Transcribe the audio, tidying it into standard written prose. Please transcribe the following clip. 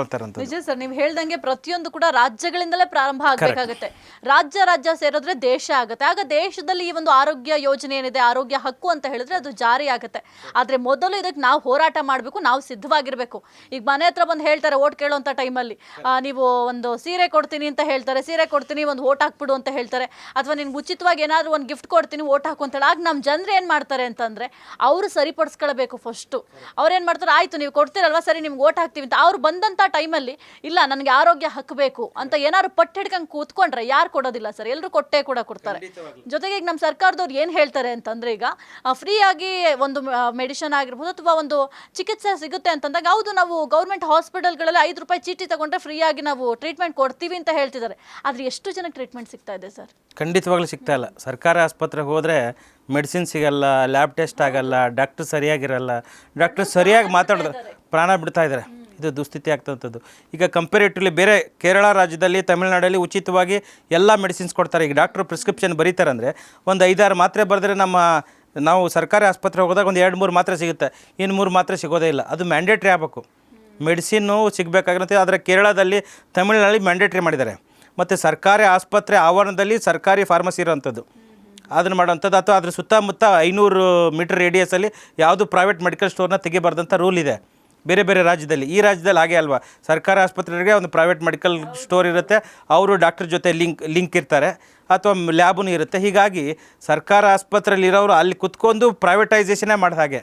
ನಿಜ ಸರ್, ನೀವು ಹೇಳ್ದಂಗೆ ಪ್ರತಿಯೊಂದು ಕೂಡ ರಾಜ್ಯಗಳಿಂದಲೇ ಪ್ರಾರಂಭ ಆಗಬೇಕಾಗುತ್ತೆ. ರಾಜ್ಯ ಸೇರಿದ್ರೆ ದೇಶ ಆಗುತ್ತೆ. ಆಗ ದೇಶದಲ್ಲಿ ಈ ಒಂದು ಆರೋಗ್ಯ ಯೋಜನೆ ಏನಿದೆ, ಆರೋಗ್ಯ ಹಕ್ಕು ಅಂತ ಹೇಳಿದ್ರೆ ಅದು ಜಾರಿ ಆಗುತ್ತೆ. ಆದ್ರೆ ಮೊದಲು ಇದಕ್ಕೆ ನಾವು ಹೋರಾಟ ಮಾಡಬೇಕು, ನಾವು ಸಿದ್ಧವಾಗಿರ್ಬೇಕು. ಈಗ ಮನೆ ಹತ್ರ ಬಂದು ಹೇಳ್ತಾರೆ ಓಟ್ ಕೇಳುವಂತ ಟೈಮಲ್ಲಿ, ನೀವು ಒಂದು ಸೀರೆ ಕೊಡ್ತೀನಿ ಅಂತ ಹೇಳ್ತಾರೆ, ಸೀರೆ ಕೊಡ್ತೀನಿ ಒಂದು ಓಟ್ ಹಾಕ್ಬಿಡು ಅಂತ ಹೇಳ್ತಾರೆ, ಅಥವಾ ನಿನ್ಗೆ ಉಚಿತವಾಗಿ ಏನಾದ್ರು ಒಂದು ಗಿಫ್ಟ್ ಕೊಡ್ತೀನಿ ಓಟ್ ಹಾಕು ಅಂತ ಹೇಳಿ. ಆಗ ನಮ್ಮ ಜನರು ಏನ್ ಮಾಡ್ತಾರೆ ಅಂತಂದ್ರೆ, ಅವರು ಸರಿಪಡಿಸ್ಕೊಳ್ಬೇಕು ಫಸ್ಟ್. ಅವ್ರೇನ್ ಮಾಡ್ತಾರೆ, ಆಯ್ತು ನೀವು ಕೊಡ್ತೀರಲ್ವಾ, ಸರಿ ನಿಮ್ಗೆ ಓಟ್ ಹಾಕ್ತೀವಿ ಅಂತ. ಅವ್ರು ಬಂದಂತ ಟೈಮಲ್ಲಿ ಇಲ್ಲ ನನಗೆ ಆರೋಗ್ಯ ಹಕ್ಕಬೇಕು ಅಂತ ಏನಾದ್ರು ಪಟ್ಟು ಹಿಡ್ಕೊಂಡು ಕೂತ್ಕೊಂಡ್ರೆ ಯಾರು ಕೊಡೋದಿಲ್ಲ ಸರ್, ಎಲ್ಲರೂ ಕೊಟ್ಟೇ ಕೂಡ ಕೊಡ್ತಾರೆ. ಜೊತೆಗೆ ಈಗ ನಮ್ಮ ಸರ್ಕಾರದವ್ರು ಏನು ಹೇಳ್ತಾರೆ ಅಂತಂದ್ರೆ, ಈಗ ಫ್ರೀ ಆಗಿ ಒಂದು ಮೆಡಿಸಿನ್ ಆಗಿರ್ಬೋದು ಅಥವಾ ಒಂದು ಚಿಕಿತ್ಸೆ ಸಿಗುತ್ತೆ ಅಂತಂದಾಗ, ಹೌದು ನಾವು ಗೌರ್ಮೆಂಟ್ ಹಾಸ್ಪಿಟಲ್ಗಳಲ್ಲಿ 5 ರೂಪಾಯಿ ಚೀಟಿ ತಗೊಂಡ್ರೆ ಫ್ರೀ ಆಗಿ ನಾವು ಟ್ರೀಟ್ಮೆಂಟ್ ಕೊಡ್ತೀವಿ ಅಂತ ಹೇಳ್ತಿದ್ದಾರೆ. ಆದ್ರೆ ಎಷ್ಟು ಜನಕ್ಕೆ ಟ್ರೀಟ್ಮೆಂಟ್ ಸಿಗ್ತಾ ಇದೆ ಸರ್? ಖಂಡಿತವಾಗ್ಲೂ ಸಿಗ್ತಾ ಇಲ್ಲ. ಸರ್ಕಾರಿ ಆಸ್ಪತ್ರೆಗೆ ಹೋದರೆ ಮೆಡಿಸಿನ್ ಸಿಗಲ್ಲ, ಲ್ಯಾಬ್ ಟೆಸ್ಟ್ ಆಗಲ್ಲ, ಡಾಕ್ಟ್ರ್ ಸರಿಯಾಗಿರಲ್ಲ, ಡಾಕ್ಟ್ರ್ ಸರಿಯಾಗಿ ಮಾತಾಡಿದ್ರೆ ಪ್ರಾಣ ಬಿಡ್ತಾ ಇದ್ದಾರೆ. ಇದು ದುಸ್ಥಿತಿ ಆಗ್ತಂಥದ್ದು. ಈಗ ಕಂಪೇರೇಟಿವ್ಲಿ ಬೇರೆ ಕೇರಳ ರಾಜ್ಯದಲ್ಲಿ, ತಮಿಳುನಾಡಲ್ಲಿ ಉಚಿತವಾಗಿ ಎಲ್ಲ ಮೆಡಿಸಿನ್ಸ್ ಕೊಡ್ತಾರೆ. ಈಗ ಡಾಕ್ಟ್ರು ಪ್ರಿಸ್ಕ್ರಿಪ್ಷನ್ ಬರೀತಾರೆ ಅಂದರೆ ಒಂದು 5-6 ಮಾತ್ರೆ ಬರೆದ್ರೆ ನಾವು ಸರ್ಕಾರಿ ಆಸ್ಪತ್ರೆ ಹೋದಾಗ ಒಂದು 2-3 ಮಾತ್ರೆ ಸಿಗುತ್ತೆ, ಇನ್ನು 3 ಮಾತ್ರೆ ಸಿಗೋದೇ ಇಲ್ಲ. ಅದು ಮ್ಯಾಂಡೇಟ್ರಿ ಆಗಬೇಕು, ಮೆಡಿಸಿನ್ನು ಸಿಗಬೇಕಾಗಿರುತ್ತೆ. ಆದರೆ ಕೇರಳದಲ್ಲಿ, ತಮಿಳುನಾಡಲ್ಲಿ ಮ್ಯಾಂಡೇಟ್ರಿ ಮಾಡಿದ್ದಾರೆ. ಮತ್ತು ಸರ್ಕಾರಿ ಆಸ್ಪತ್ರೆ ಆವರಣದಲ್ಲಿ ಸರ್ಕಾರಿ ಫಾರ್ಮಸಿ ಇರೋವಂಥದ್ದು, ಅದನ್ನು ಮಾಡೋವಂಥದ್ದು. ಅಥವಾ ಅದ್ರ ಸುತ್ತಮುತ್ತ 500 ಮೀಟರ್ ರೇಡಿಯಸಲ್ಲಿ ಯಾವುದು ಪ್ರೈವೇಟ್ ಮೆಡಿಕಲ್ ಸ್ಟೋರ್ನ ತೆಗಿಬಾರ್ದಂಥ ರೂಲ್ ಇದೆ ಬೇರೆ ಬೇರೆ ರಾಜ್ಯದಲ್ಲಿ. ಈ ರಾಜ್ಯದಲ್ಲಿ ಹಾಗೆ ಅಲ್ವಾ, ಸರ್ಕಾರಿ ಆಸ್ಪತ್ರೆಗೆ ಒಂದು ಪ್ರೈವೇಟ್ ಮೆಡಿಕಲ್ ಸ್ಟೋರ್ ಇರುತ್ತೆ, ಅವರು ಡಾಕ್ಟರ್ ಜೊತೆ ಲಿಂಕ್ ಇರ್ತಾರೆ, ಅಥವಾ ಲ್ಯಾಬೂ ಇರುತ್ತೆ. ಹೀಗಾಗಿ ಸರ್ಕಾರ ಆಸ್ಪತ್ರೆಯಲ್ಲಿರೋರು ಅಲ್ಲಿ ಕುತ್ಕೊಂಡು ಪ್ರೈವೇಟೈಸೇಷನ್ನೇ ಮಾಡಿದ ಹಾಗೆ.